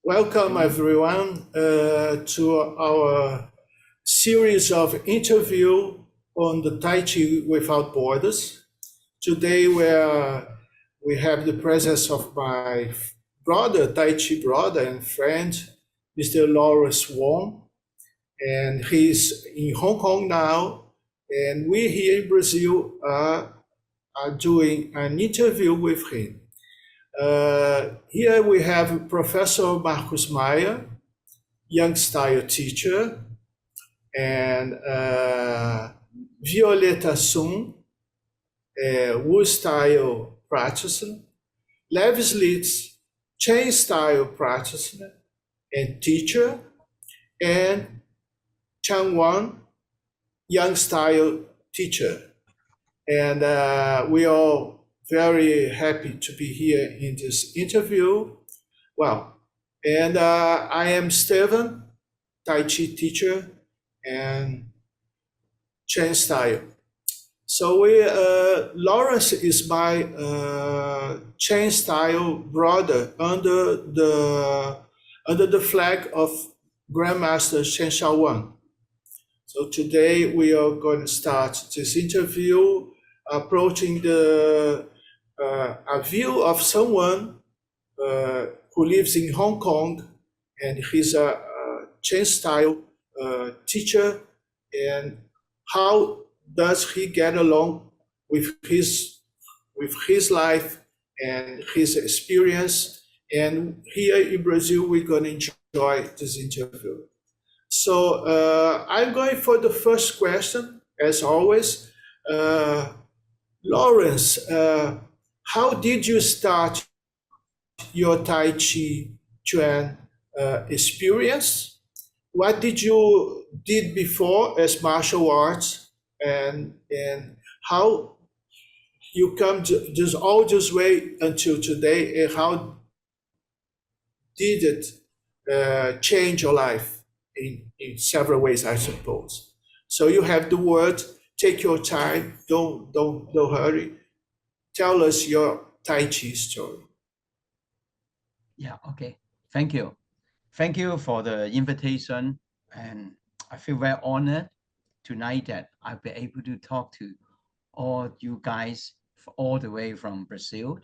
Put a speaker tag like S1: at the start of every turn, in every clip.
S1: Welcome everyone to our series of interview on the Tai Chi Without Borders. Today we have the presence of my brother, Tai Chi brother and friend, Mr. LAWRENCE Wong, and he's in Hong Kong now, and we here in Brazil are doing an interview with him. Here we have Professor Marcus Meyer, Young Style teacher, and Violeta Sun, Wu Style practitioner, Levis Litz, Chen Style practitioner and teacher, and Chen Wang, Young Style teacher. And we are very happy to be here in this interview. Well, and I am Stephen, Tai Chi teacher and Chen Style. So Lawrence is my Chen Style brother under the flag of Grandmaster Chen Xiao. So today we are going to start this interview approaching a view of someone who lives in Hong Kong, and he's a Chen Style teacher, and how does he get along with his life and his experience. And here in Brazil, we're going to enjoy this interview. So I'm going for the first question, as always. Lawrence, how did you start your Tai Chi Chuan experience? What did you did before as martial arts, and how you come to just all this way until today, and how did it change your life in several ways, I suppose? So you have the word. Take your time. Don't hurry. Tell us your Tai Chi story.
S2: Yeah. Okay. Thank you. Thank you for the invitation, and I feel very honored tonight that I'll be able to talk to all you guys all the way from Brazil.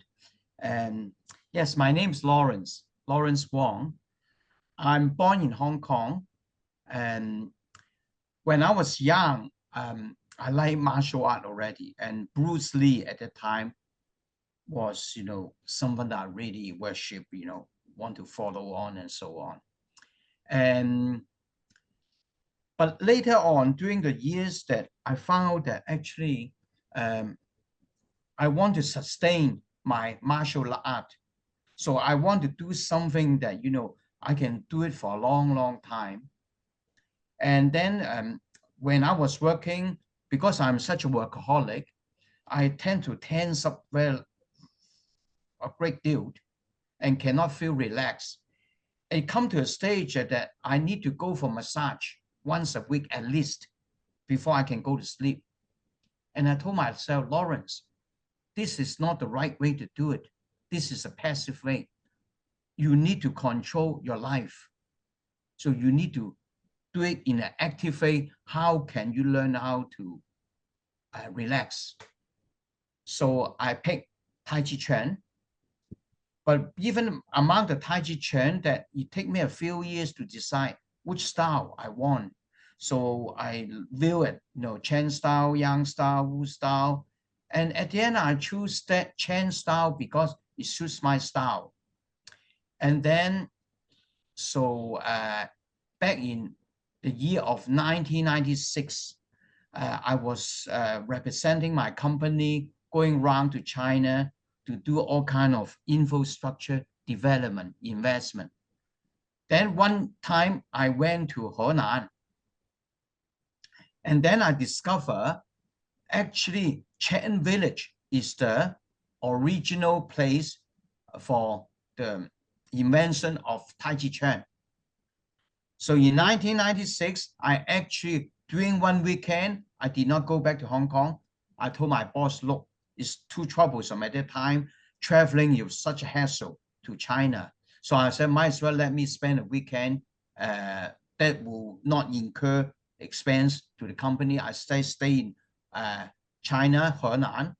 S2: And yes, my name is Lawrence Wong. I'm born in Hong Kong, and when I was young, I like martial art already, and Bruce Lee at that time was, someone that I really worship, want to follow on and so on. But later on, during the years that I found that actually I want to sustain my martial art. So I want to do something that, I can do it for a long, long time. And then when I was working, because I'm such a workaholic, I tend to tense up a great deal and cannot feel relaxed. It come to a stage that I need to go for massage once a week at least before I can go to sleep. And I told myself, Lawrence, this is not the right way to do it. This is a passive way. You need to control your life. So you need to do it in an active way. How can you learn how to relax? So I picked Tai Chi Chuan. But even among the Tai Chi Chuan, that it take me a few years to decide which style I want. So I view it, Chen style, Yang style, Wu style. And at the end, I choose that Chen style because it suits my style. And then, so back in the year of 1996, I was representing my company, going around to China to do all kind of infrastructure development, investment. Then one time I went to Henan, and then I discovered actually Chen Village is the original place for the invention of Tai Chi Chuan. So in 1996, I actually, during one weekend, I did not go back to Hong Kong. I told my boss, look, it's too troublesome at that time. Traveling is such a hassle to China. So I said, might as well let me spend a weekend that will not incur expense to the company. I stay in China, Henan.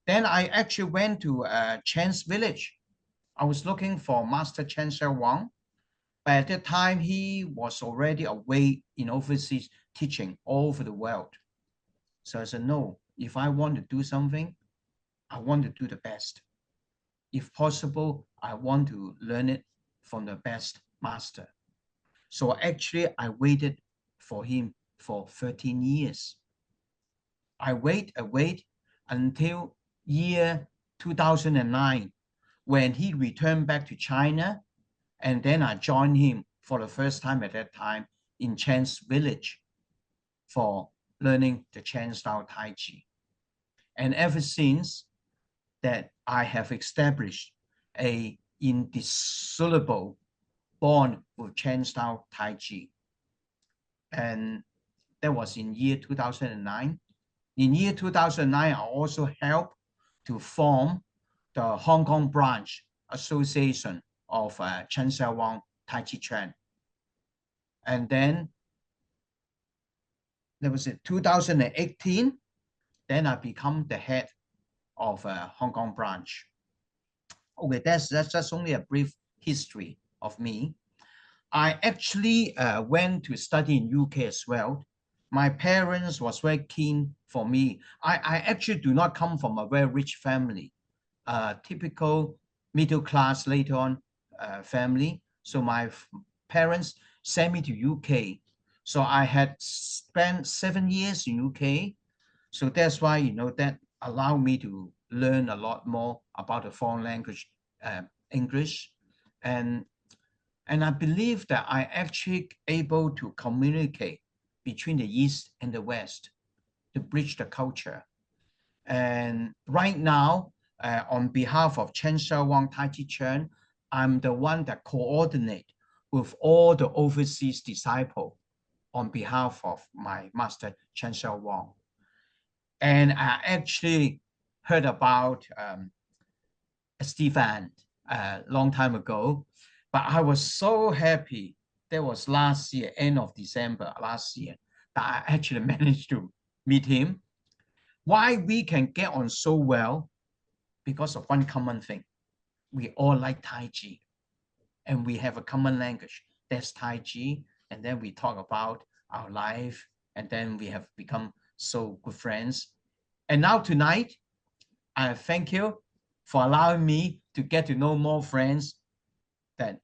S2: Then I actually went to Chen's village. I was looking for Master Chen Wang. But at that time, he was already away in overseas teaching all over the world. So I said, no, if I want to do something, I want to do the best. If possible, I want to learn it from the best master. So actually, I waited for him for 13 years. I wait until year 2009, when he returned back to China, and then I joined him for the first time at that time in Chen's village for learning the Chen style Tai Chi. And ever since that, I have established a indissoluble bond with Chen style Tai Chi. And that was in year 2009. In year 2009, I also helped to form the Hong Kong branch Association of Chen Wang Tai Chi Chuan. And then there was in 2018, then I become the head of Hong Kong branch. Okay, that's just only a brief history of me. I actually went to study in UK as well. My parents was very keen for me. I actually do not come from a very rich family, typical middle class later on family. So my parents sent me to UK. So I had spent 7 years in UK. So that's why, you know, that allowed me to learn a lot more about the foreign language, English. And I believe that I actually able to communicate between the East and the West to bridge the culture. And right now, on behalf of Chen Wang Tai Chi Chuan, I'm the one that coordinate with all the overseas disciples on behalf of my master Chen Wang. And I actually heard about Stephen a long time ago, but I was so happy. That was last year, end of December last year, that I actually managed to meet him. Why we can get on so well? Because of one common thing. We all like Tai Chi, and we have a common language. That's Tai Chi, and then we talk about our life, and then we have become so good friends. And now tonight, I thank you for allowing me to get to know more friends that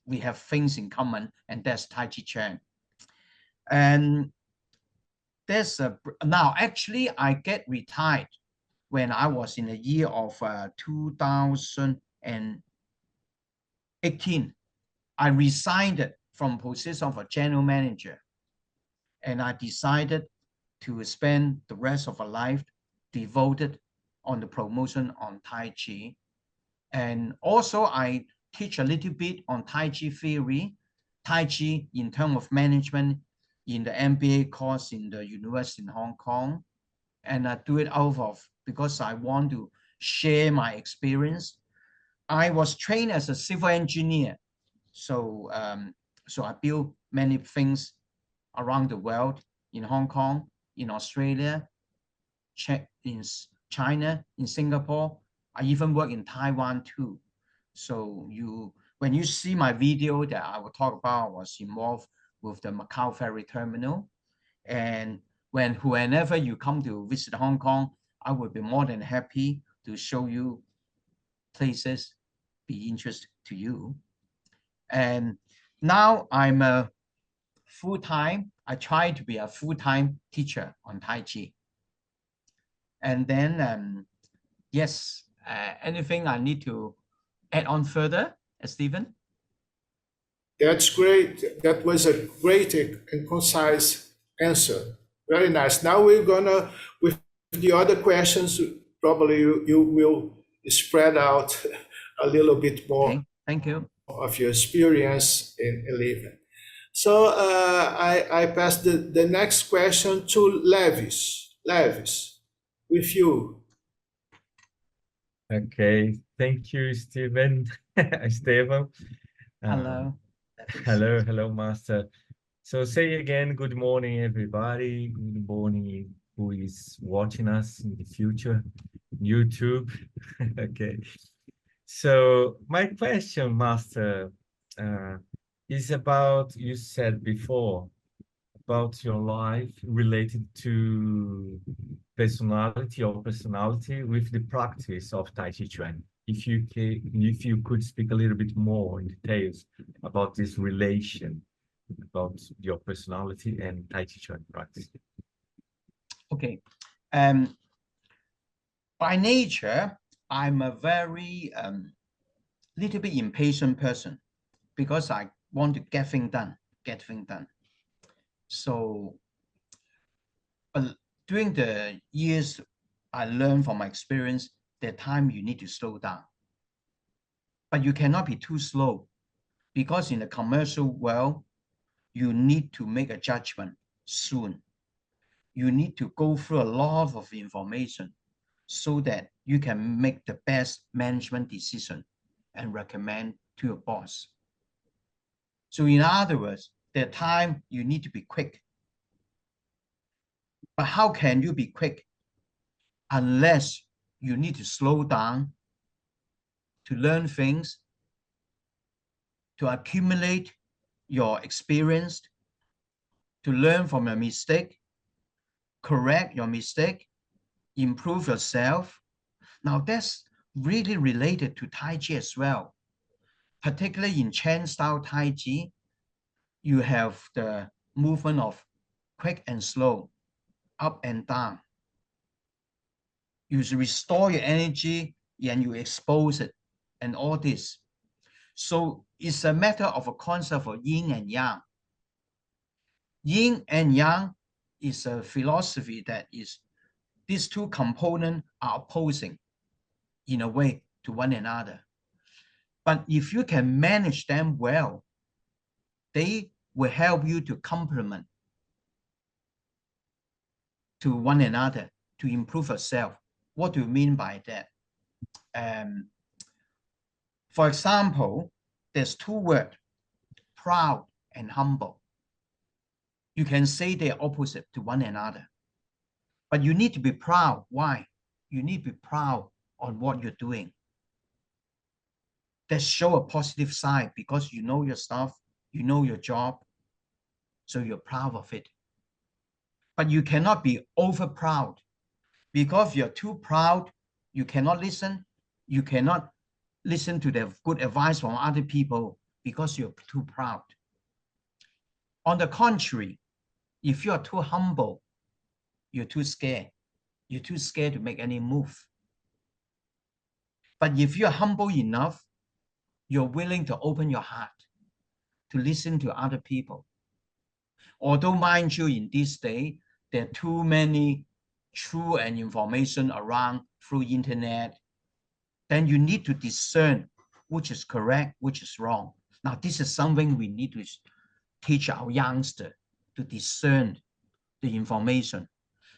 S2: we have things in common, and that's Tai Chi Chuan. And there's now actually I get retired when I was in the year of 2018. I resigned from position of a general manager, and I decided to spend the rest of my life devoted on the promotion on Tai Chi. And also I teach a little bit on Tai Chi theory, Tai Chi in terms of management in the MBA course in the University in Hong Kong. And I do it out of because I want to share my experience. I was trained as a civil engineer. So, so I built many things around the world, in Hong Kong, in Australia, in China, in Singapore. I even work in Taiwan too. So when you see my video that I will talk about, I was involved with the Macau Ferry Terminal. And whenever you come to visit Hong Kong, I would be more than happy to show you places be interest to you. And now I'm a full-time, I try to be a full-time teacher on Tai Chi. And then, yes, anything I need to add on further, Stephen?
S1: That's great. That was a great and concise answer. Very nice. Now we're gonna, with the other questions, probably you will spread out a little bit more.
S2: Okay, thank you.
S1: Of your experience in living. So I pass the next question to Levis. Levis, with you.
S3: Okay, thank you, Stephen. Esteban.
S2: Hello. That is-
S3: Hello, Master. So say again, good morning, everybody. Good morning, who is watching us in the future, YouTube. Okay. So my question, Master, is about, you said before, about your life related to personality with the practice of Tai Chi Chuan. If you could speak a little bit more in details about this relation about your personality and Tai Chi Chuan practice.
S2: Okay. By nature, I'm a very little bit impatient person because I want to get things done. So during the years, I learned from my experience that time you need to slow down. But you cannot be too slow because in the commercial world, you need to make a judgment soon. You need to go through a lot of information so that you can make the best management decision and recommend to your boss. So in other words, the time you need to be quick. But how can you be quick unless you need to slow down to learn things, to accumulate your experience, to learn from your mistake, correct your mistake, improve yourself. Now that's really related to Tai Chi as well. Particularly in Chen style Tai Chi, you have the movement of quick and slow, up and down. You restore your energy and you expose it and all this. So it's a matter of a concept of yin and yang. Yin and yang is a philosophy that is these two components are opposing in a way to one another. But if you can manage them well, they will help you to complement to one another to improve yourself. What do you mean by that? For example, there's two words, proud and humble. You can say they're opposite to one another. But you need to be proud. Why? You need to be proud on what you're doing. That show a positive side because you know your stuff, you know your job, so you're proud of it. But you cannot be over proud because if you're too proud, you cannot listen. You cannot listen to the good advice from other people because you're too proud. On the contrary, if you're too humble, you're too scared. You're too scared to make any move. But if you're humble enough, you're willing to open your heart to listen to other people. Although, mind you, in this day, there are too many truth and information around through internet, then you need to discern which is correct, which is wrong. Now, this is something we need to teach our youngsters to discern the information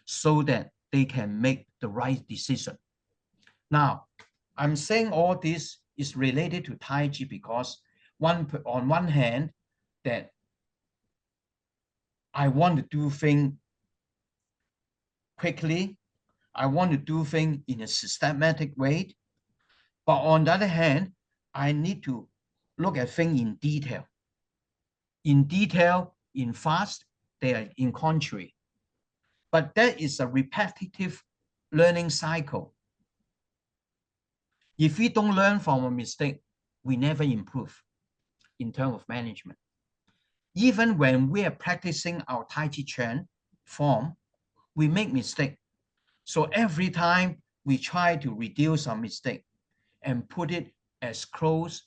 S2: so that they can make the right decision. Now, I'm saying all this is related to Tai Chi because on one hand, that I want to do things quickly. I want to do things in a systematic way. But on the other hand, I need to look at things in detail. In detail, in fast, they are in contrary. But that is a repetitive learning cycle. If we don't learn from a mistake, we never improve in terms of management. Even when we are practicing our Tai Chi Chuan form, we make mistakes. So every time we try to reduce our mistake and put it as close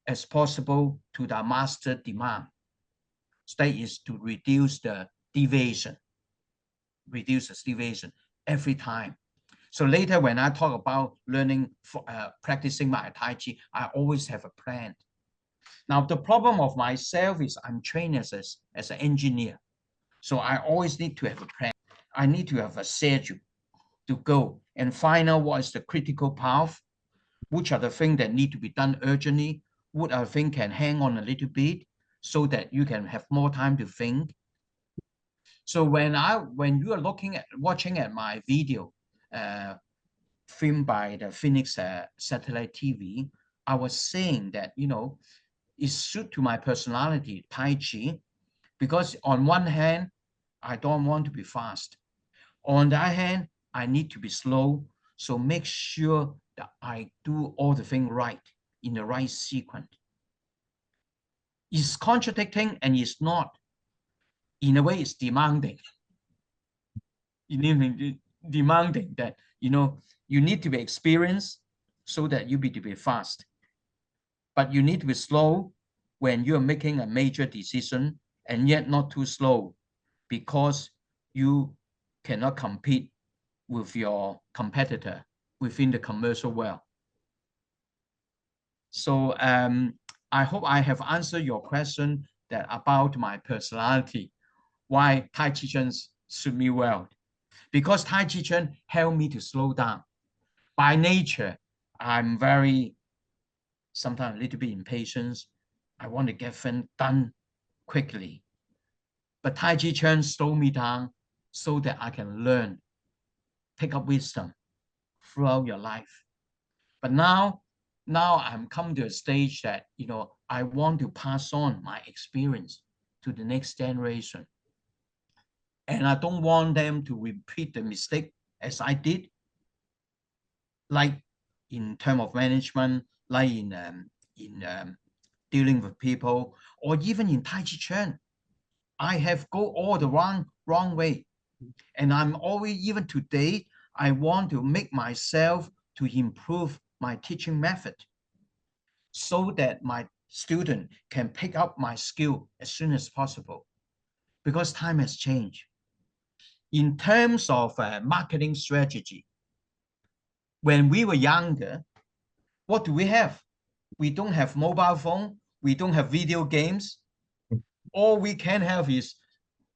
S2: as possible to the master demand. So that is to reduce the deviation, every time. So later when I talk about learning, practicing my Tai Chi, I always have a plan. Now the problem of myself is I'm trained as an engineer. So I always need to have a plan. I need to have a schedule. to go and find out what is the critical path, which are the things that need to be done urgently, what are things can hang on a little bit so that you can have more time to think. So when you are watching at my video, filmed by the Phoenix satellite TV, I was saying that, it suits to my personality, Tai Chi, because on one hand, I don't want to be fast. On the other hand, I need to be slow. So make sure that I do all the things right in the right sequence. It's contradicting and it's not. In a way, it's demanding. Demanding that, you need to be experienced so that you be to be fast. But you need to be slow when you're making a major decision, and yet not too slow, because you cannot compete with your competitor within the commercial world. So I hope I have answered your question that about my personality, why Tai Chi Chuan suit me well. Because Tai Chi Chuan helped me to slow down. By nature, I'm sometimes a little bit impatient. I want to get things done quickly. But Tai Chi Chuan slowed me down so that I can learn, pick up wisdom throughout your life. But now I'm come to a stage that, I want to pass on my experience to the next generation. And I don't want them to repeat the mistake as I did, like in terms of management, like in dealing with people, or even in Tai Chi Chuan. I have go all the wrong way. And I'm always, even today, I want to make myself to improve my teaching method so that my student can pick up my skill as soon as possible, because time has changed. In terms of marketing strategy, when we were younger, what do we have? We don't have mobile phone. We don't have video games. All we can have is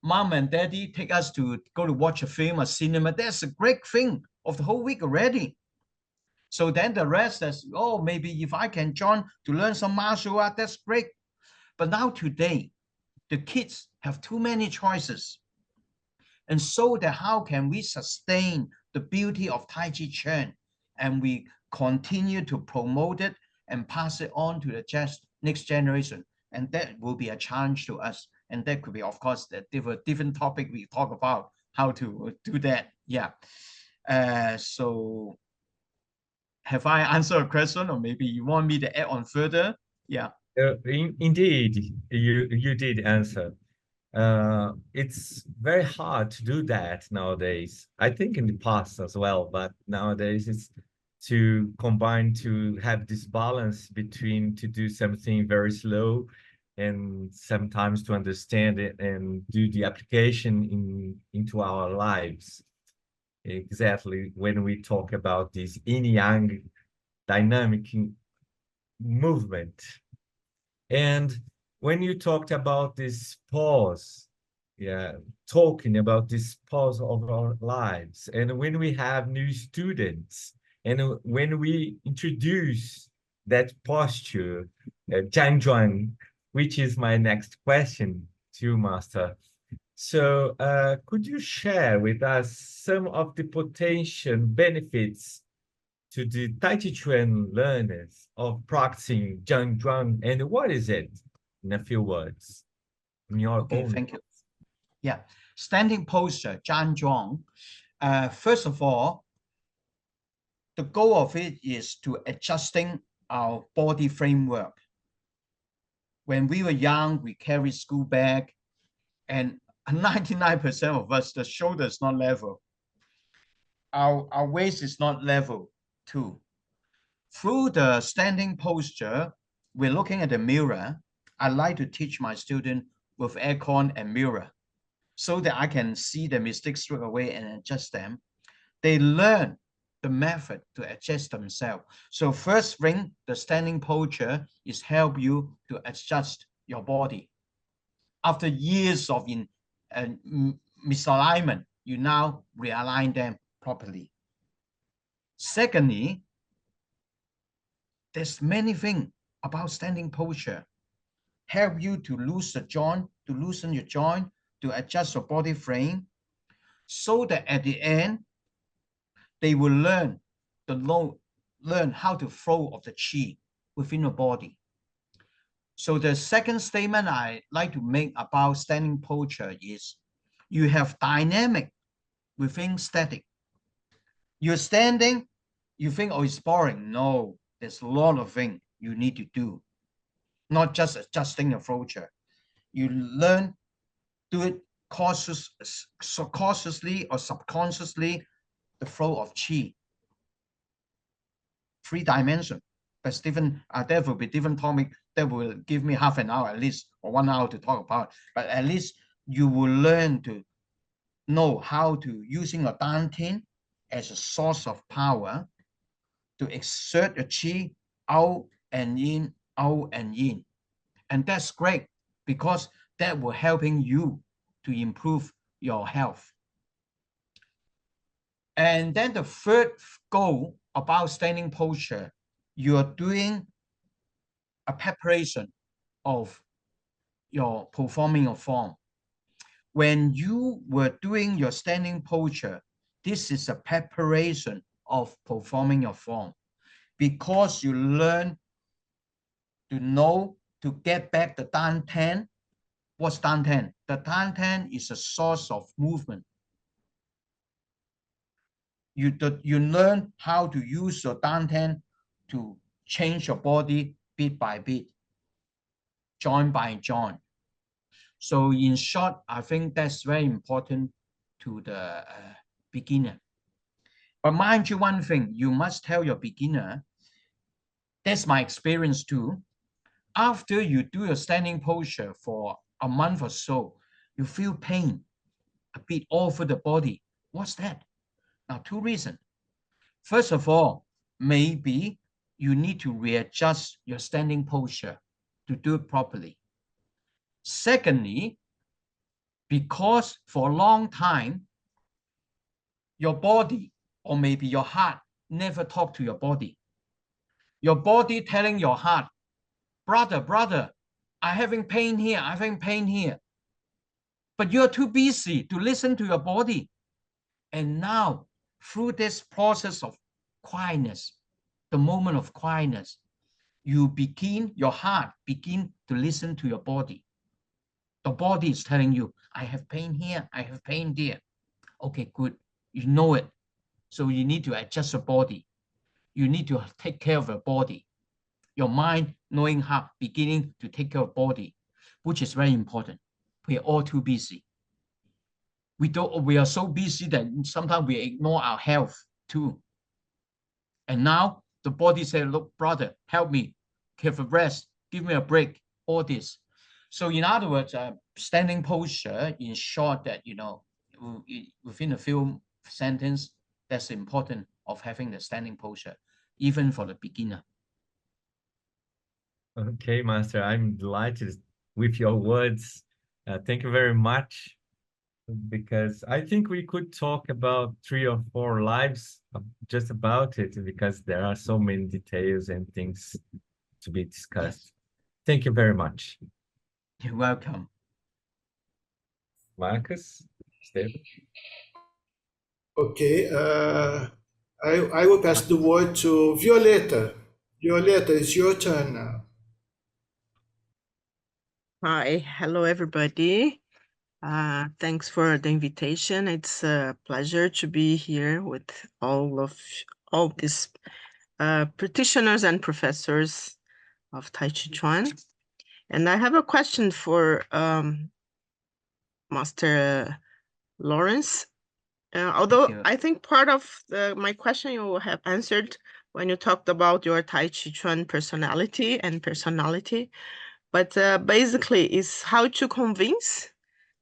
S2: mom and daddy take us to go to watch a film, a cinema. That's a great thing of the whole week already. So then the rest is, maybe if I can join to learn some martial art, that's great. But now today, the kids have too many choices. And so that how can we sustain the beauty of Tai Chi Chuan, and we continue to promote it and pass it on to the next generation? And that will be a challenge to us. And that could be, of course, the different topic we talk about, how to do that. Yeah. So have I answered a question, or maybe you want me to add on further? Yeah.
S3: Indeed, you did answer. It's very hard to do that nowadays. I think in the past as well, but nowadays it's to combine, to have this balance between to do something very slow and sometimes to understand it and do the application into our lives. Exactly when we talk about this yin-yang dynamic movement. And when you talked about this pause, talking about this pause of our lives, and when we have new students, and when we introduce that posture, Zhang, which is my next question to you, Master. So could you share with us some of the potential benefits to the Tai Chi Chuan learners of practicing Zhang, and what is it in a few words? In your own.
S2: Thank you. Yeah, standing posture, Zhang. First of all, the goal of it is to adjusting our body framework. When we were young, we carried school bag, and 99% of us, the shoulder is not level. Our waist is not level too. Through the standing posture, we're looking at the mirror. I like to teach my student with aircon and mirror so that I can see the mistakes straight away and adjust them. They learn the method to adjust themselves. So first thing, the standing posture is help you to adjust your body. After years of misalignment, you now realign them properly. Secondly, there's many things about standing posture. Help you to loosen your joint, to adjust your body frame, so that at the end, they will learn how to flow of the qi within the body. So the second statement I like to make about standing posture is you have dynamic within static. You're standing, you think, oh, it's boring. No, there's a lot of things you need to do, not just adjusting your posture. You learn, do it cautiously or subconsciously, the flow of qi. 3 dimensions. But different, there will be different topic that will give me half an hour at least, or 1 hour to talk about. But at least you will learn to know how to using a dantian as a source of power to exert your qi out and in, out and in. And that's great because that will helping you to improve your health. And then the third goal about standing posture, you are doing a preparation of your performing your form. When you were doing your standing posture, this is a preparation of performing your form, because you learn to know to get back the dantian. What's dantian? The dantian is a source of movement. You learn how to use your dantian to change your body bit by bit, joint by joint. So in short, I think that's very important to the beginner. But mind you one thing, you must tell your beginner, that's my experience too. After you do your standing posture for a month or so, you feel pain a bit all over the body. What's that? Now, 2 reasons. First of all, maybe you need to readjust your standing posture to do it properly. Secondly, because for a long time, your body or maybe your heart never talk to your body. Your body telling your heart, brother, I'm having pain here, I'm having pain here. But you're too busy to listen to your body. And now, through this process of quietness, the moment of quietness, your heart begin to listen to your body. The body is telling you, I have pain here, I have pain there. Okay, good, you know it. So you need to adjust your body. You need to take care of your body. Your mind knowing how, beginning to take care of body, which is very important. We are all too busy. We are so busy that sometimes we ignore our health too. And now the body says, look, brother, help me, have a rest, give me a break, all this. So in other words, standing posture, in short, that, within a few sentences, that's important of having the standing posture, even for the beginner.
S3: Okay, Master, I'm delighted with your words. Thank you very much, because I think we could talk about 3 or 4 lives just about it, because there are so many details and things to be discussed. Yes. Thank you very much.
S2: You're welcome.
S3: Marcus, Stephen.
S1: Okay, I will pass the word to Violeta. Violeta, it's your turn now.
S4: Hi, hello everybody. Thanks for the invitation. It's a pleasure to be here with all these practitioners and professors of Tai Chi Chuan. And I have a question for Master Lawrence. Although I think part of my question you have answered when you talked about your Tai Chi Chuan personality. But basically, is how to convince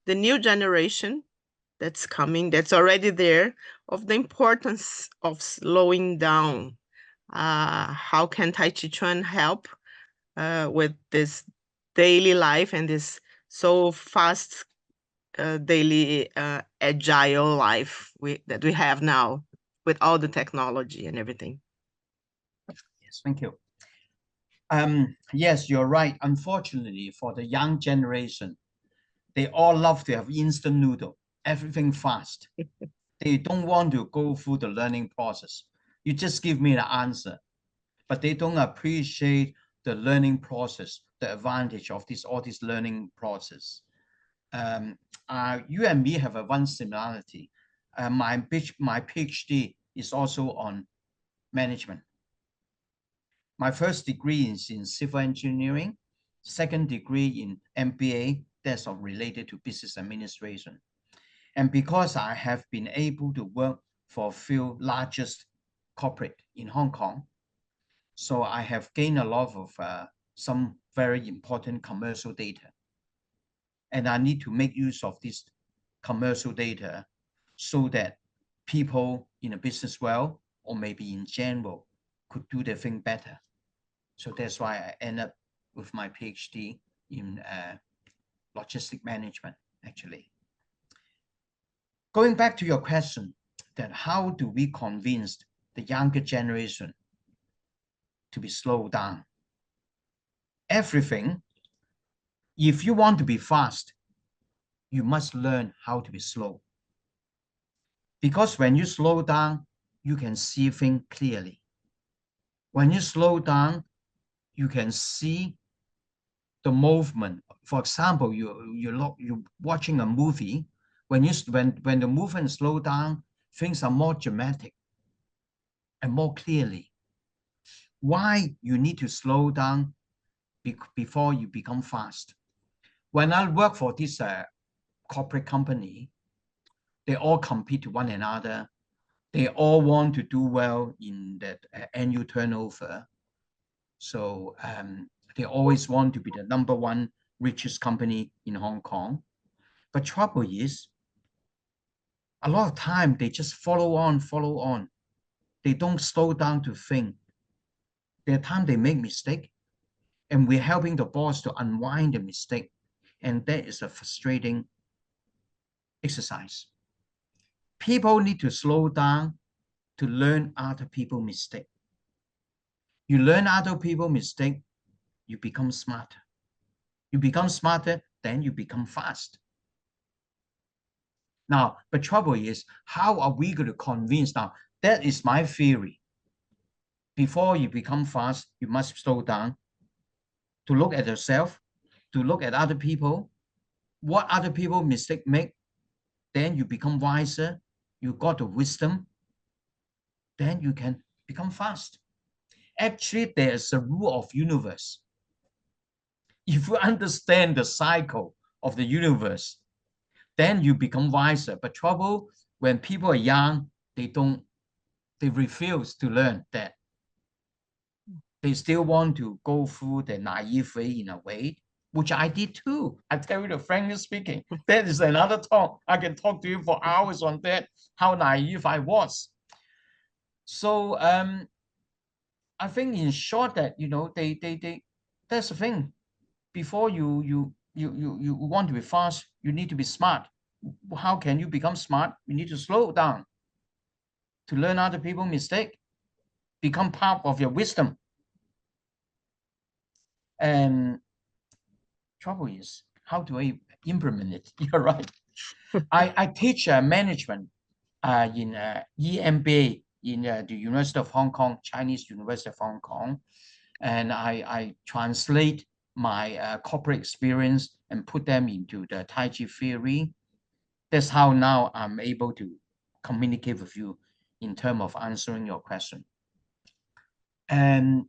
S4: the new generation that's coming, that's already there, of the importance of slowing down. How can Tai Chi Chuan help with this daily life and this so fast daily agile life that we have now? with all the technology and everything.
S2: Yes, thank you. Yes, you're right. Unfortunately, for the young generation, they all love to have instant noodle, everything fast. They don't want to go through the learning process. You just give me the answer, but they don't appreciate the learning process, the advantage of all this learning process. You and me have one similarity. My PhD is also on management. My first degree is in civil engineering, second degree in MBA, that's related to business administration. And because I have been able to work for a few largest corporate in Hong Kong, so I have gained a lot of some very important commercial data. And I need to make use of this commercial data so that people in a business world, or maybe in general, could do their thing better. So that's why I end up with my PhD in logistic management, actually. Going back to your question, that how do we convince the younger generation to be slowed down? Everything, if you want to be fast, you must learn how to be slow. Because when you slow down, you can see things clearly. When you slow down, you can see the movement. For example, you're watching a movie. When the movement slow down, things are more dramatic and more clearly. Why you need to slow down before you become fast? When I work for this corporate company, they all compete to one another. They all want to do well in that annual turnover. So they always want to be the #1 richest company in Hong Kong. But trouble is, a lot of time they just follow on. They don't slow down to think. There are times they make mistake, and we're helping the boss to unwind the mistake. And that is a frustrating exercise. People need to slow down to learn other people's mistake. You learn other people's mistake, you become smarter. You become smarter, then you become fast. Now, the trouble is, how are we going to convince? Now, that is my theory. Before you become fast, you must slow down to look at yourself, to look at other people, what other people mistake make. Then you become wiser, you got the wisdom, then you can become fast. Actually, there's a rule of universe. If you understand the cycle of the universe, then you become wiser. But trouble, when people are young, they refuse to learn that. They still want to go through the naive way in a way, which I did too. I tell you, frankly speaking, that is another talk. I can talk to you for hours on that, how naive I was. So I think in short that, that's the thing. Before you want to be fast, you need to be smart. How can you become smart? You need to slow down to learn other people's mistake, become part of your wisdom. And trouble is, how do I implement it? You're right. I teach management in EMBA in the University of Hong Kong, Chinese University of Hong Kong. And I translate my corporate experience and put them into the Tai Chi theory. That's how now I'm able to communicate with you in terms of answering your question. And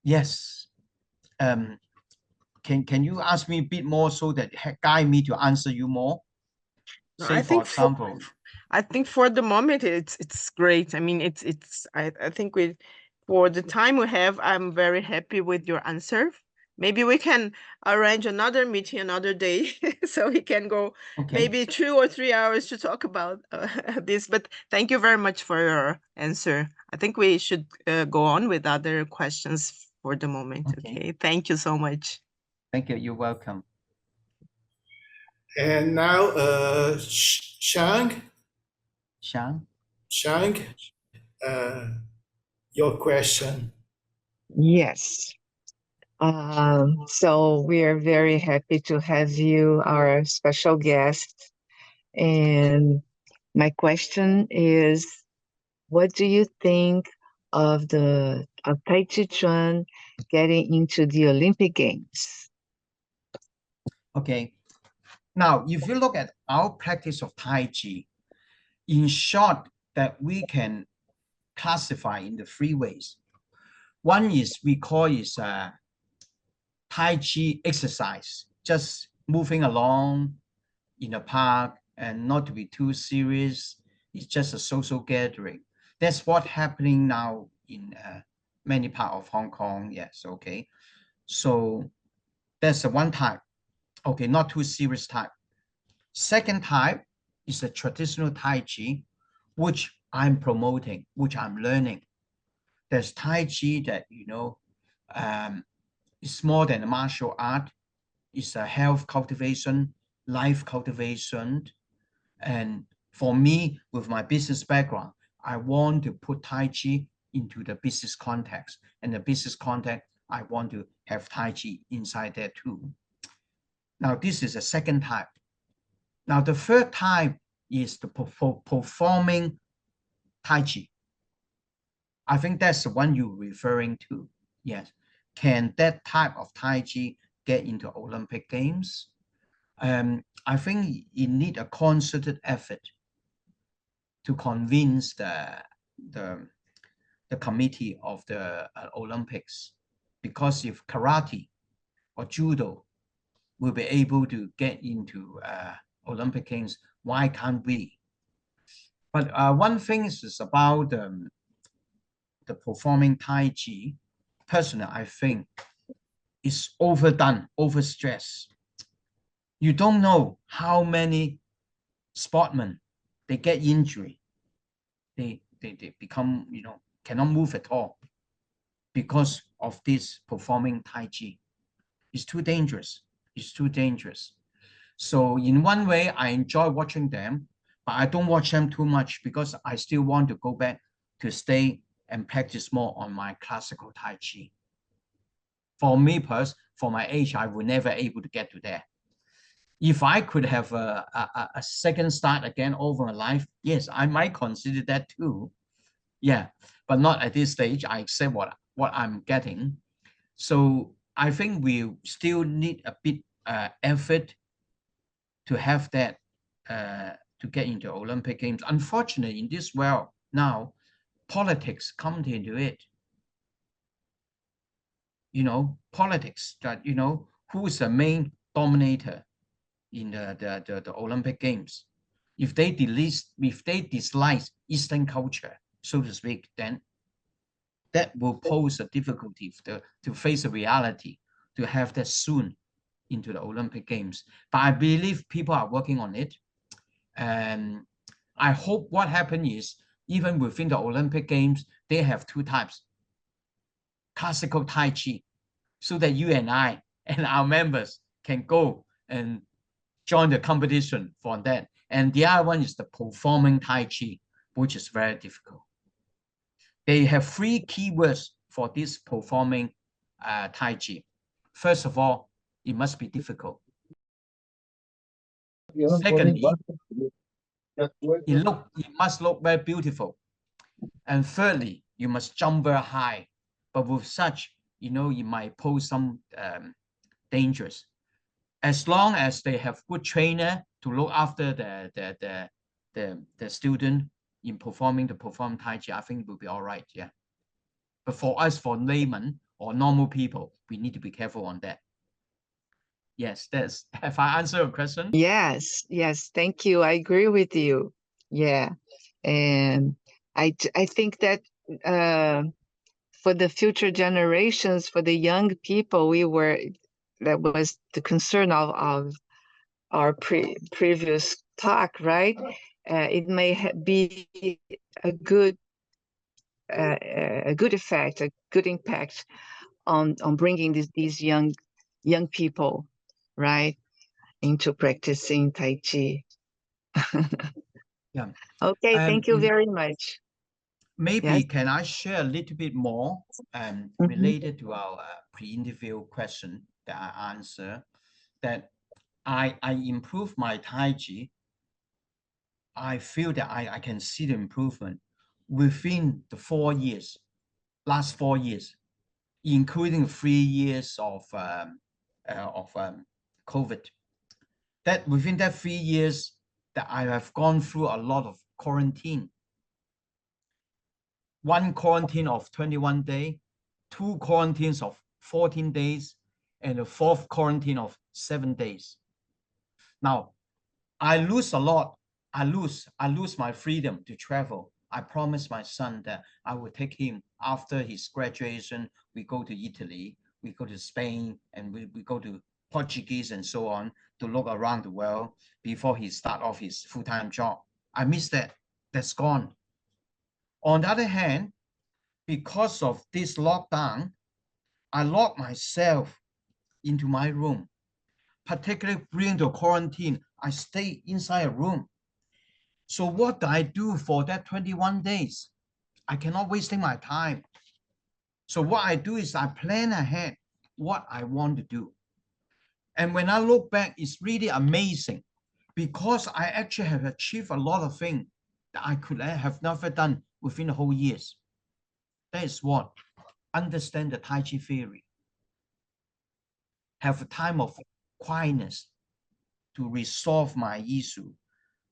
S2: yes, can you ask me a bit more so that guide me to answer you more? Say, for example.
S4: I think for the moment it's great. I mean, I think for the time we have, I'm very happy with your answer. Maybe we can arrange another meeting another day so we can go maybe 2 or 3 hours to talk about this. But thank you very much for your answer. I think we should go on with other questions for the moment. Okay. Thank you so much.
S2: Thank you. You're welcome.
S1: And now, Chen,
S2: Xiao?
S1: Shang, your question.
S5: Yes. So we are very happy to have you, our special guest. And my question is, what do you think of Tai Chi Chuan getting into the Olympic Games?
S2: Okay. Now, if you look at our practice of Tai Chi, in short, that we can classify in the three ways. One is we call it Tai Chi exercise, just moving along in the park and not to be too serious. It's just a social gathering. That's what's happening now in many parts of Hong Kong. Yes, okay. So that's the one type. Okay, not too serious type. Second type is the traditional Tai Chi, which I'm promoting, which I'm learning. There's Tai Chi that, it's more than a martial art. It's a health cultivation, life cultivation. And for me, with my business background, I want to put Tai Chi into the business context. And the business context, I want to have Tai Chi inside there too. Now, this is a second type. Now, the third type is the performing Tai Chi. I think that's the one you're referring to. Yes. Can that type of Tai Chi get into Olympic Games? I think it needs a concerted effort to convince the committee of the Olympics, because if karate or judo will be able to get into Olympic Games, why can't we? But one thing is about the performing Tai Chi. Personally, I think it's overdone, overstressed. You don't know how many sportsmen they get injury. They become, cannot move at all because of this performing Tai Chi. It's too dangerous. It's too dangerous. So in one way, I enjoy watching them, but I don't watch them too much because I still want to go back to stay and practice more on my classical Tai Chi. For me, for my age, I would never able to get to there. If I could have a second start again over my life, yes, I might consider that too. Yeah, but not at this stage. I accept what I'm getting. So I think we still need a bit effort to have that to get into Olympic Games. Unfortunately, in this world now, politics come into it. Politics that, who is the main dominator in the Olympic Games. If they dislike Eastern culture, so to speak, then that will pose a difficulty to face the reality to have that soon into the Olympic Games. But I believe people are working on it. And I hope what happens is, even within the Olympic Games, they have two types. Classical Tai Chi, so that you and I and our members can go and join the competition for that. And the other one is the performing Tai Chi, which is very difficult. They have three keywords for this performing Tai Chi. First of all, it must be difficult. Secondly, it must look very beautiful. And thirdly, you must jump very high. But with such, it might pose some dangers. As long as they have good trainer to look after the student in performing Tai Chi, I think it will be all right. Yeah. But for us, for laymen or normal people, we need to be careful on that. Yes, have I answered your question?
S5: Yes, thank you. I agree with you. Yeah. And I think that for the future generations, for the young people, that was the concern of our previous talk, right? It may be a good effect, a good impact on bringing these young people, right, into practicing Tai Chi.
S2: Yeah.
S5: Okay, thank you very much.
S2: Maybe
S5: Yes.
S2: can I share a little bit more related to our pre-interview question that I answer, that I improve my Tai Chi. I feel that I can see the improvement within the 4 years, last 4 years, including 3 years of COVID. That within that 3 years that I have gone through a lot of quarantine. 1 quarantine of 21 days, 2 quarantines of 14 days, and a 4th quarantine of 7 days. Now, I lose a lot. I lose my freedom to travel. I promised my son that I would take him after his graduation. We go to Italy, we go to Spain, and we go to Portuguese and so on to look around the world before he start off his full-time job. I miss that. That's gone. On the other hand, because of this lockdown, I locked myself into my room. Particularly during the quarantine, I stay inside a room. So what do I do for that 21 days? I cannot wasting my time. So what I do is I plan ahead what I want to do. And when I look back, it's really amazing because I actually have achieved a lot of things that I could have never done within the whole years. That is what, understand the Tai Chi theory. Have a time of quietness to resolve my issue.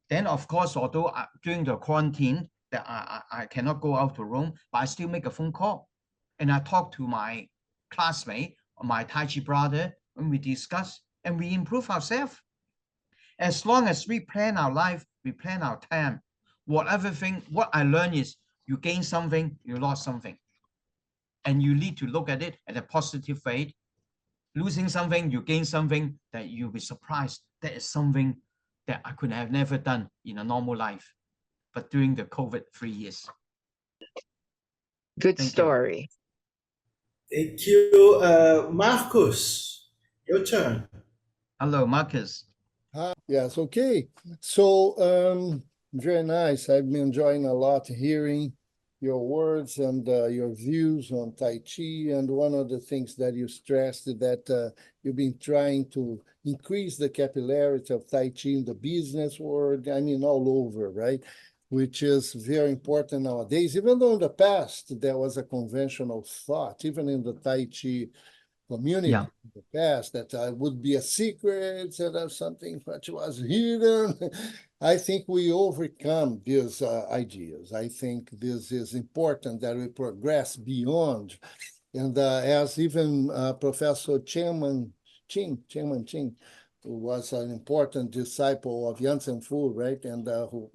S2: Then, of course, although during the quarantine that I cannot go out to room, but I still make a phone call. And I talk to my classmate, my Tai Chi brother, and we discuss and we improve ourselves. As long as we plan our life, we plan our time. Whatever thing, what I learned is you gain something, you lost something. And you need to look at it at a positive way. Losing something, you gain something that you'll be surprised. That is something that I could have never done in a normal life, but during the COVID 3 years.
S5: Good
S2: Thank
S5: story.
S1: Thank you. Marcus, your turn.
S2: Hello, Marcus.
S6: Yes, okay. So, very nice. I've been enjoying a lot hearing your words and your views on Tai Chi. And one of the things that you stressed that you've been trying to increase the capillarity of Tai Chi in the business world, I mean, all over, right? Which is very important nowadays, even though in the past there was a conventional thought, even in the Tai Chi community in the past, that would be a secret, that something which was hidden. I think we overcome these ideas. I think this is important that we progress beyond. And as even Professor Chen, who was an important disciple of Yan Fu, right? And who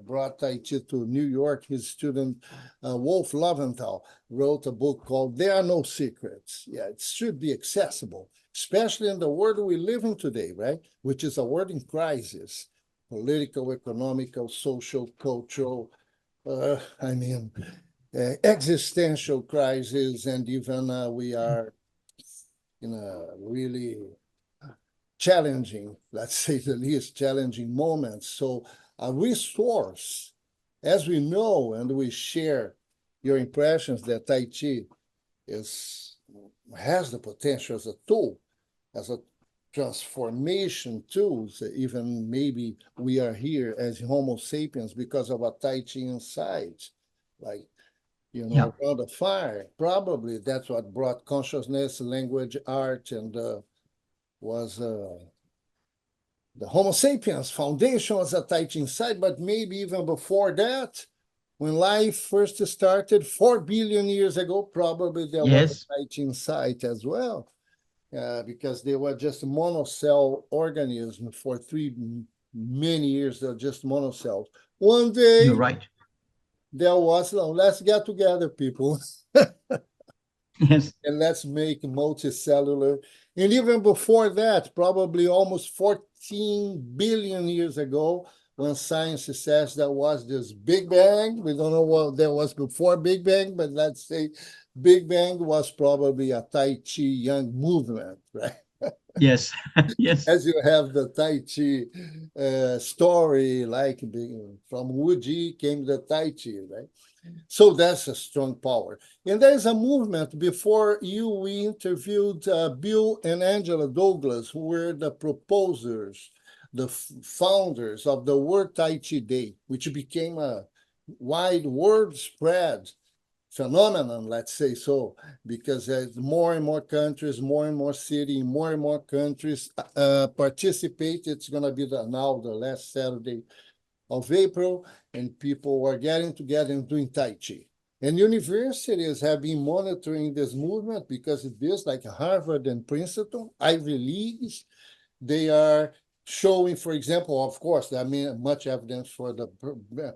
S6: brought Tai Chi to New York. His student, Wolf Loventhal, wrote a book called There Are No Secrets. Yeah, it should be accessible, especially in the world we live in today, right? Which is a world in crisis, political, economical, social, cultural, existential crisis. And even we are in a really challenging, let's say the least, challenging moments. So a resource, as we know and we share your impressions that Tai Chi has the potential as a tool, as a transformation tool. So even maybe we are here as Homo sapiens because of a Tai Chi inside, like, you know, around the fire. Probably that's what brought consciousness, language, art, and was the Homo sapiens foundation was a Tai Chi inside, but maybe even before that, when life first started 4 billion years ago, probably there was a Tai Chi inside as well, because they were just monocell organisms for many years. They're just monocells. One day,
S2: you're right.
S6: There was, let's get together, people.
S2: Yes.
S6: And let's make multicellular. And even before that, probably almost 14 billion years ago, when science says there was this Big Bang. We don't know what there was before Big Bang, but let's say Big Bang was probably a Tai Chi young movement, right?
S2: Yes, yes.
S6: As you have the Tai Chi story, like from Wuji came the Tai Chi, right? So that's a strong power. And there's a movement. Before you, we interviewed Bill and Angela Douglas, who were the proposers, the founders of the World Tai Chi Day, which became a wide world spread phenomenon, let's say so, because as more and more countries, more and more cities, more and more countries participate. It's going to be now the last Saturday of April, and people are getting together and doing Tai Chi. And universities have been monitoring this movement because it is like Harvard and Princeton, Ivy Leagues. They are showing, for example, of course, I mean, much evidence for the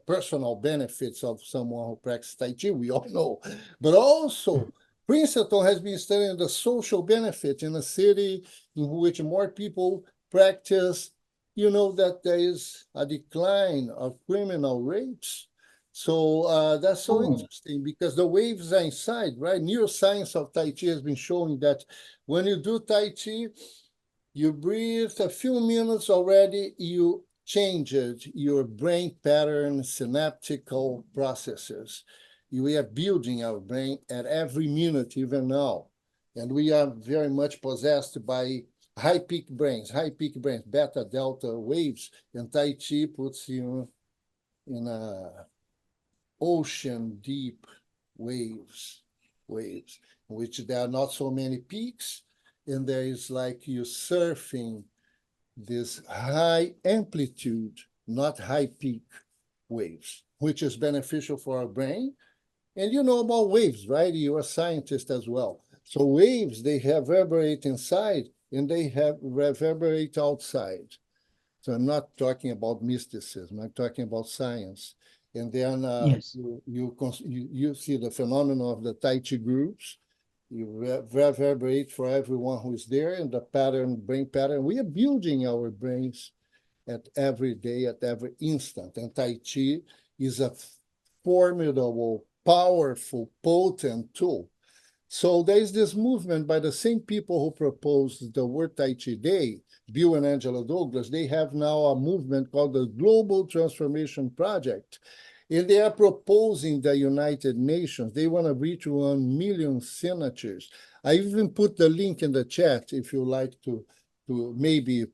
S6: personal benefits of someone who practices Tai Chi, we all know. But also, Princeton has been studying the social benefits in a city in which more people practice. You know that there is a decline of criminal rates. So that's so interesting because the waves are inside, right? Neuroscience of Tai Chi has been showing that when you do Tai Chi, you breathe a few minutes already, you changed your brain pattern, synaptical processes. We are building our brain at every minute, even now. And we are very much possessed by high peak brains, beta, delta waves. And Tai Chi puts you in a ocean deep waves, which there are not so many peaks. And there is like you surfing this high amplitude, not high peak waves, which is beneficial for our brain. And you know about waves, right? You're a scientist as well. So waves, they reverberate inside and they reverberate outside. So I'm not talking about mysticism, I'm talking about science. And then
S2: Yes.
S6: you see the phenomenon of the Tai Chi groups. You reverberate for everyone who is there, and the pattern, brain pattern. We are building our brains at every day, at every instant. And Tai Chi is a formidable, powerful, potent tool. So there is this movement by the same people who proposed the World Tai Chi Day, Bill and Angela Douglas. They have now a movement called the Global Transformation Project. And they are proposing the United Nations. They want to reach 1 million signatures. I even put the link in the chat if you like to maybe,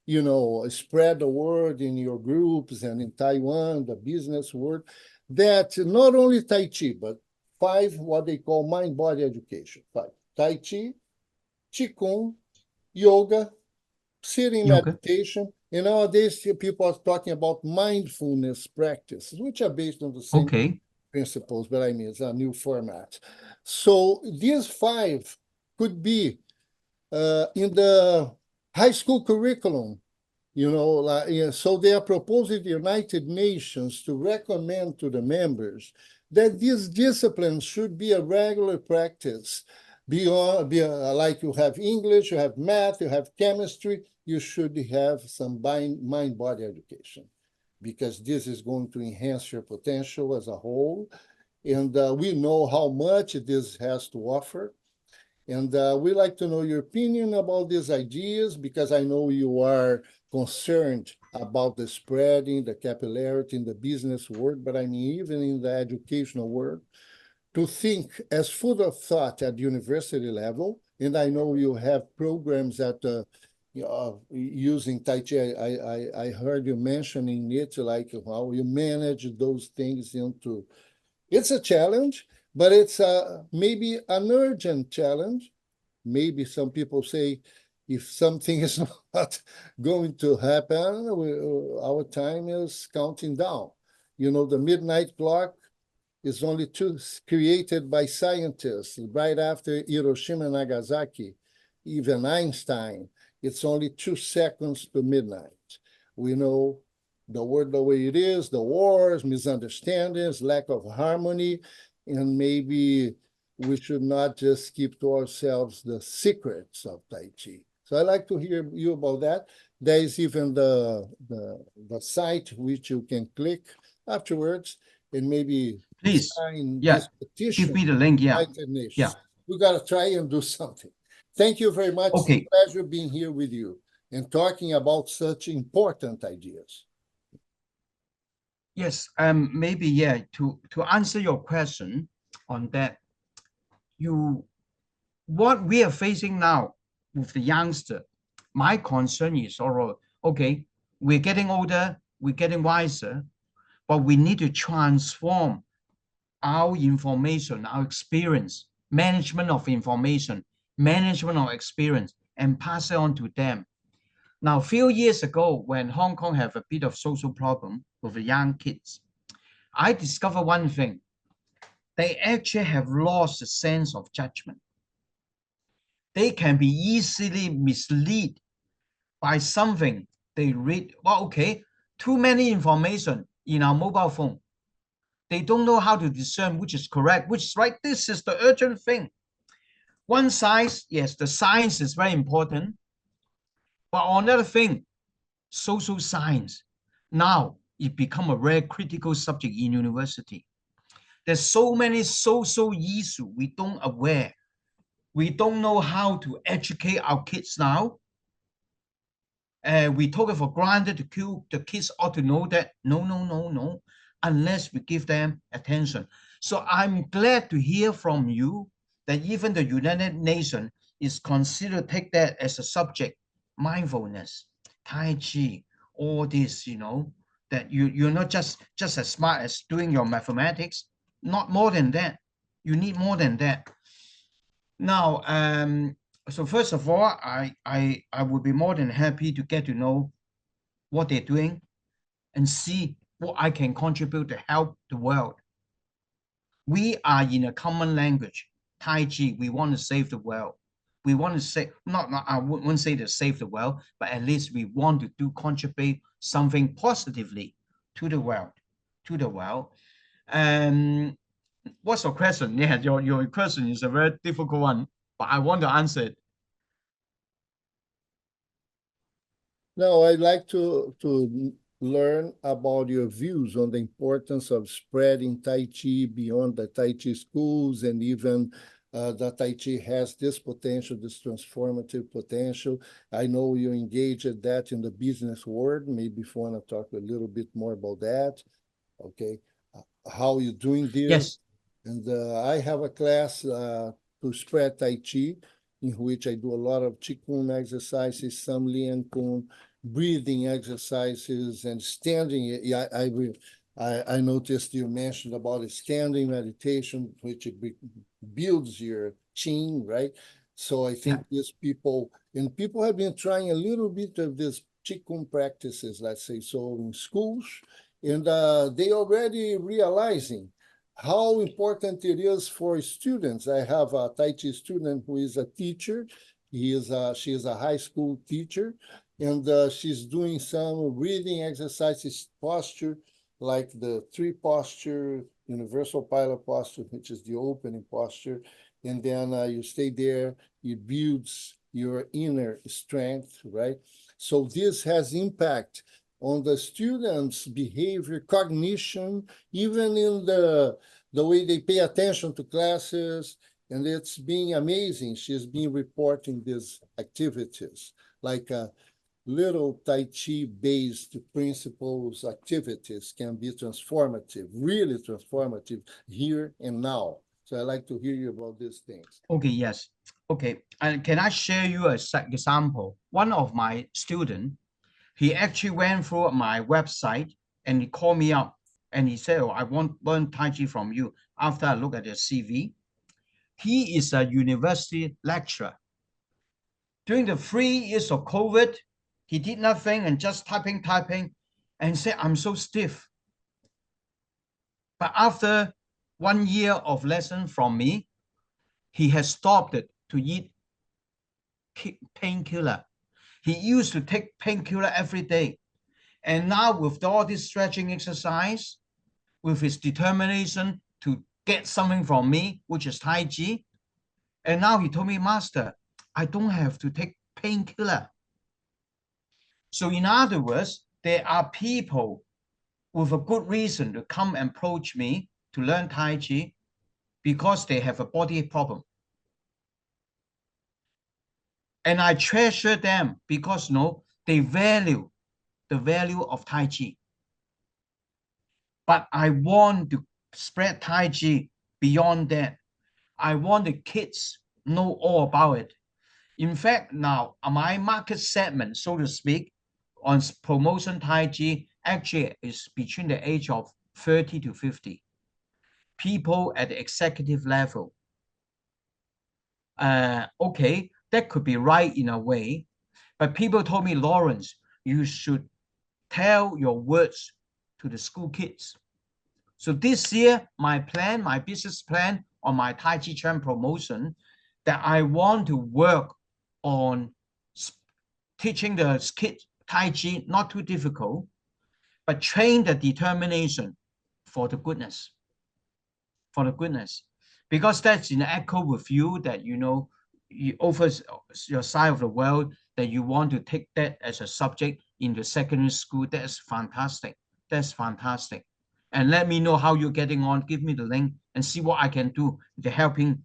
S6: you know, spread the word in your groups and in Taiwan, the business world, that not only Tai Chi, but 5 what they call mind-body education. 5: Tai Chi, Qigong, yoga, sitting meditation. And nowadays, people are talking about mindfulness practices, which are based on the same principles, but I mean, it's a new format. So these 5 could be in the high school curriculum, you know, so they are proposing the United Nations to recommend to the members that these disciplines should be a regular practice. Beyond, like you have English, you have math, you have chemistry, you should have some mind-body education, because this is going to enhance your potential as a whole. And we know how much this has to offer. And we like to know your opinion about these ideas, because I know you are concerned about the spreading, the capillarity in the business world, but I mean, even in the educational world, to think as full of thought at university level. And I know you have programs at using Tai Chi. I heard you mentioning it, like how you manage those things into. It's a challenge, but it's maybe an urgent challenge. Maybe some people say, if something is not going to happen, our time is counting down. You know, the midnight clock is only created by scientists right after Hiroshima and Nagasaki, even Einstein. It's only 2 seconds to midnight. We know the world the way it is, the wars, misunderstandings, lack of harmony, and maybe we should not just keep to ourselves the secrets of Tai Chi. So I'd like to hear you about that. There is even the site which you can click afterwards and maybe
S2: please
S6: sign
S2: yeah
S6: this petition.
S2: give me the link. Yeah.
S6: We got to try and do something. Thank you very much.
S2: Okay.
S6: It's a pleasure being here with you and talking about such important ideas.
S2: Yes, maybe, yeah, to answer your question on that, what we are facing now with the youngster, my concern is okay, we're getting older, we're getting wiser, but we need to transform our information, our experience, management of information, management of experience, and pass it on to them. Now, a few years ago, when Hong Kong have a bit of social problem with the young kids, I discovered one thing. They actually have lost the sense of judgment. They can be easily misled by something they read. Well, okay, too many information in our mobile phone. They don't know how to discern which is correct, which is right. This is the urgent thing. One side, yes, the science is very important. But another thing, social science, now it become a very critical subject in university. There's so many social issues we don't aware. We don't know how to educate our kids now. We took it for granted the kids ought to know that. No, unless we give them attention. So I'm glad to hear from you that even the United Nations is considered take that as a subject, mindfulness, Tai Chi, all this, that you're not just as smart as doing your mathematics, not more than that. You need more than that. Now, so first of all, I would be more than happy to get to know what they're doing and see what I can contribute to help the world. We are in a common language, Tai Chi. We want to save the world. We want to say, I wouldn't say to save the world, but at least we want to contribute something positively to the world, What's your question? Yeah, your question is a very difficult one, but I want to answer it.
S6: No, I'd like to learn about your views on the importance of spreading Tai Chi beyond the Tai Chi schools, and even that Tai Chi has this potential, this transformative potential. I know you engage at that in the business world. Maybe if you want to talk a little bit more about that. Okay. How are you doing this?
S2: Yes.
S6: And I have a class to spread Tai Chi, in which I do a lot of Qigong exercises, some Lian Kung, breathing exercises, and standing. I noticed you mentioned about a standing meditation, which builds your Qing, right? So I think these people have been trying a little bit of this Qigong practices, let's say, so in schools, and they already realizing how important it is for students. I have a Tai Chi student who is a teacher. She is a high school teacher, and she's doing some breathing exercises, posture, like the tree posture, universal pilot posture, which is the opening posture. And then you stay there, it builds your inner strength, right? So this has impact on the students' behavior, cognition, even in the way they pay attention to classes, and it's been amazing. She's been reporting these activities, like little Tai Chi-based principles activities can be transformative, really transformative here and now. So I'd like to hear you about these things.
S2: Okay, yes. Okay, and can I share you an example? One of my students, he actually went through my website and he called me up and he said, I want to learn Tai Chi from you. After I look at his CV, he is a university lecturer. During the 3 years of COVID, he did nothing and just typing, and said, I'm so stiff. But after 1 year of lesson from me, he has stopped it to eat painkiller. He used to take painkiller every day. And now with all this stretching exercise, with his determination to get something from me, which is Tai Chi, and now he told me, Master, I don't have to take painkiller. So in other words, there are people with a good reason to come and approach me to learn Tai Chi because they have a body problem. And I treasure them because they value the value of Tai Chi. But I want to spread Tai Chi beyond that. I want the kids know all about it. In fact, now my market segment, so to speak, on promotion Tai Chi actually is between the age of 30 to 50. People at the executive level. Okay, that could be right in a way, but people told me, Lawrence, you should tell your words to the school kids. So this year, my business plan on my Tai Chi Chuan promotion, that I want to work on teaching the kids Tai Chi, not too difficult, but train the determination for the goodness. For the goodness. Because that's in echo with you that, you over your side of the world, that you want to take that as a subject in the secondary school. That's fantastic. That's fantastic. And let me know how you're getting on. Give me the link and see what I can do to helping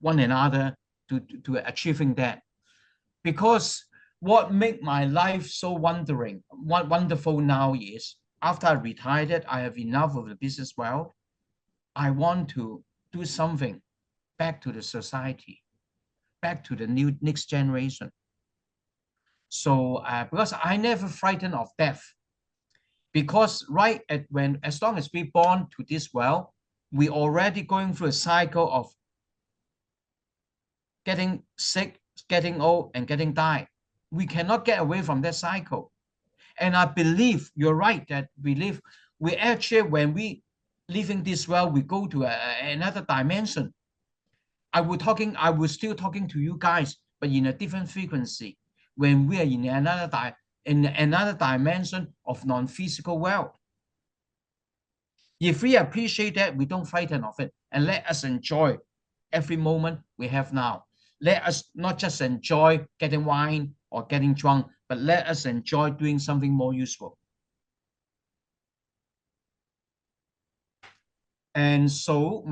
S2: one another to achieving that. Because what make my life so wonderful now is, after I retired, I have enough of the business world. I want to do something back to the society, back to the next generation. So because I never frightened of death, because as long as we born to this world, we already going through a cycle of getting sick, getting old, and getting die. We cannot get away from that cycle. And I believe you're right that we actually, when we leaving this world, we go to another dimension. I was still talking to you guys, but in a different frequency, when we are in another dimension of non-physical world. If we appreciate that, we don't frighten of it, and let us enjoy every moment we have now. Let us not just enjoy getting wine or getting drunk, but let us enjoy doing something more useful. And so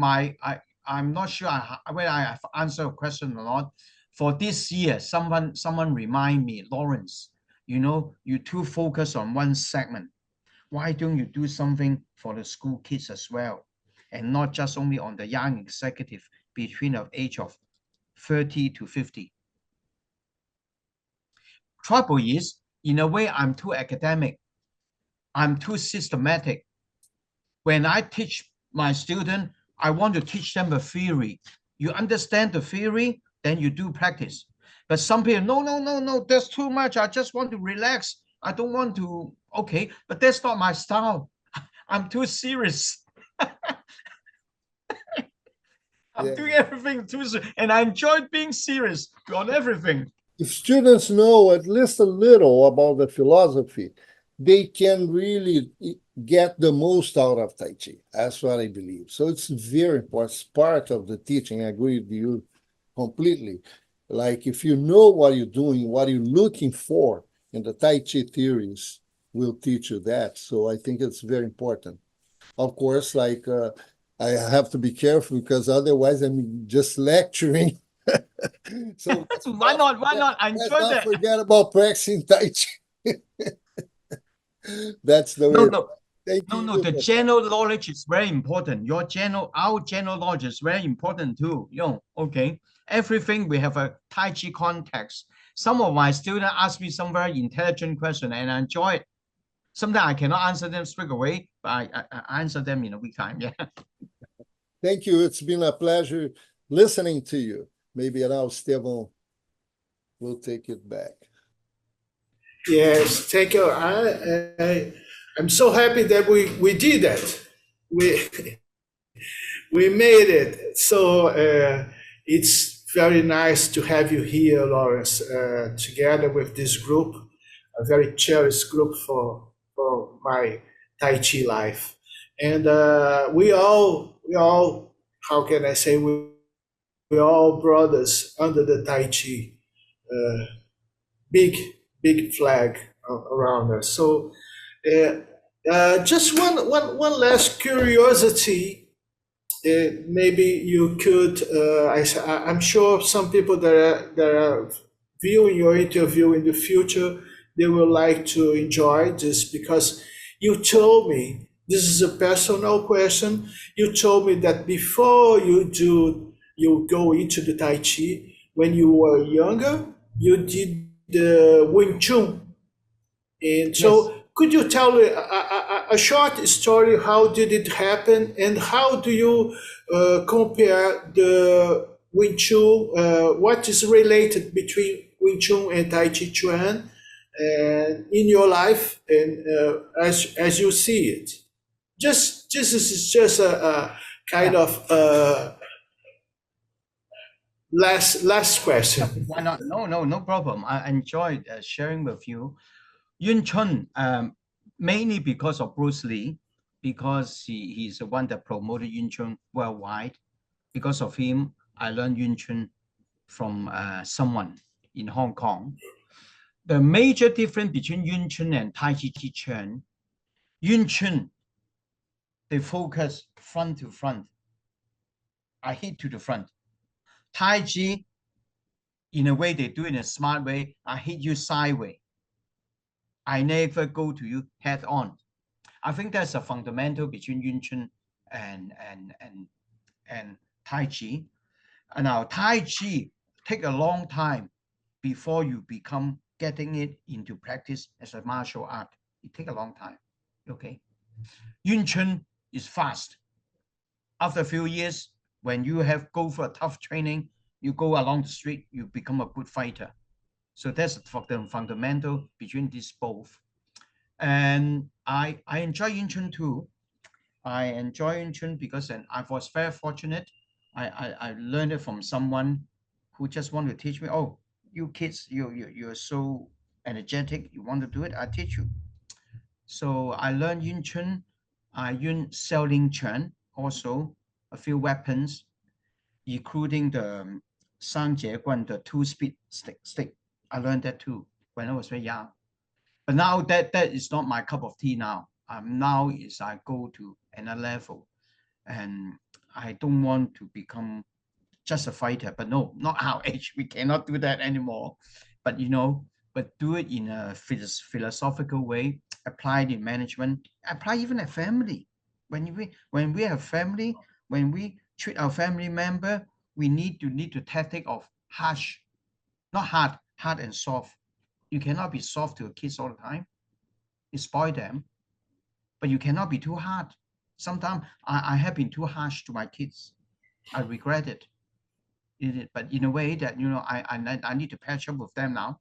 S2: I'm not sure whether I have answered a question or not. For this year, someone remind me, Lawrence, you too focus on one segment. Why don't you do something for the school kids as well? And not just only on the young executive between the age of 30 to 50. Trouble is, in a way, I'm too academic. I'm too systematic. When I teach my student, I want to teach them a theory. You understand the theory, then you do practice. But some people, no, that's too much. I just want to relax. I don't want to, okay, but that's not my style. I'm too serious. I'm doing everything too serious, and I enjoy being serious on everything.
S6: If students know at least a little about the philosophy, they can really get the most out of Tai Chi. That's what I believe. So it's very important. It's part of the teaching. I agree with you completely. Like if you know what you're doing, what you're looking for in the Tai Chi theories, will teach you that. So I think it's very important. Of course, like I have to be careful because otherwise I'm just lecturing. So
S2: why not? I enjoy that.
S6: Forget about practicing Tai Chi. That's the way.
S2: No, the general knowledge is very important. Our general knowledge is very important too. Okay. Everything we have a Tai Chi context. Some of my students ask me some very intelligent questions and I enjoy it. Sometimes I cannot answer them straight away, but I answer them in a week time. Yeah.
S6: Thank you. It's been a pleasure listening to you. Maybe now Esteban will take it back.
S1: Yes, thank you. I'm so happy that we did that. We made it. So it's very nice to have you here, Lawrence, together with this group, a very cherished group for my Tai Chi life. And we all, how can I say, we're all brothers under the Tai Chi, big flag around us. So just one last curiosity. Maybe you could, I'm sure some people that are viewing your interview in the future, they will like to enjoy this, because you told me, this is a personal question, you told me that before you go into the Tai Chi, when you were younger, you did the Wing Chun. And so could you tell me a short story, how did it happen, and how do you compare the Wing Chun, what is related between Wing Chun and Tai Chi Chuan in your life, and as you see it? This is just a kind of last question.
S2: Why not? No problem. I enjoyed sharing with you. Yun Chun, mainly because of Bruce Lee, because he's the one that promoted Yun Chun worldwide. Because of him, I learned Yun Chun from someone in Hong Kong. The major difference between Yun Chun and Tai Chi Chuan, Yun Chun, they focus front to front. I hit to the front. Tai Chi, in a way, they do it in a smart way. I hit you sideways. I never go to you head on. I think that's a fundamental between Yun Chun and Tai Chi. And now Tai Chi take a long time before you become getting it into practice as a martial art. It take a long time. Okay. Yun Chun is fast. After a few years, when you have go for a tough training, you go along the street, you become a good fighter. So that's the fundamental between these both. And I enjoy Yun Chun too. I enjoy Yun Chun because I was very fortunate. I learned it from someone who just wanted to teach me, oh, you kids, you're so energetic, you want to do it, I teach you. So I learned Yun Chun, Yun Xiao Chen, also a few weapons, including the Sang Jie Guan, the 2-speed stick. I learned that too when I was very young. But now that is not my cup of tea now. Now I go to another level, and I don't want to become just a fighter. But no, not our age. We cannot do that anymore. But but do it in a philosophical way. Apply it in management. Apply even at family. When we have family, when we treat our family member, we need to tactic of harsh, not hard and soft. You cannot be soft to your kids all the time. You spoil them. But you cannot be too hard. Sometimes I have been too harsh to my kids. I regret it. But in a way that I need to patch up with them now.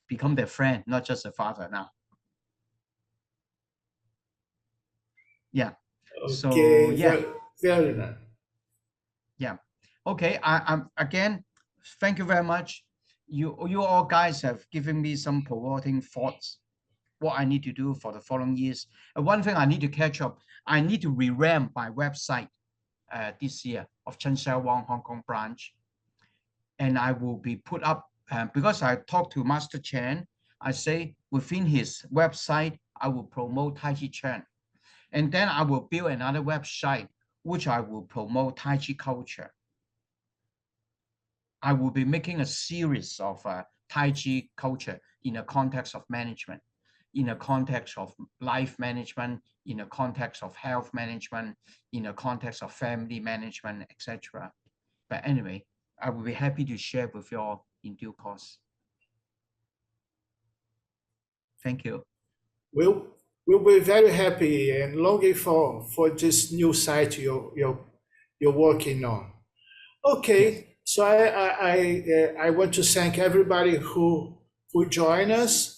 S2: Become their friend, not just a father now. Yeah.
S1: Okay,
S2: so yeah.
S1: Very nice.
S2: Yeah. Okay. I'm again. Thank you very much. You all guys have given me some provoking thoughts, what I need to do for the following years. And one thing I need to catch up, I need to revamp my website this year of Chen Wang Hong Kong branch. And I will be put up, because I talked to Master Chen, I say within his website, I will promote Tai Chi Chen. And then I will build another website, which I will promote Tai Chi culture. I will be making a series of Tai Chi culture in the context of management, in the context of life management, in the context of health management, in the context of family management, etc. But anyway, I will be happy to share with you all in due course. Thank you.
S1: We'll be very happy and longing for this new site you're working on. Okay. Yes. So I want to thank everybody who joined us.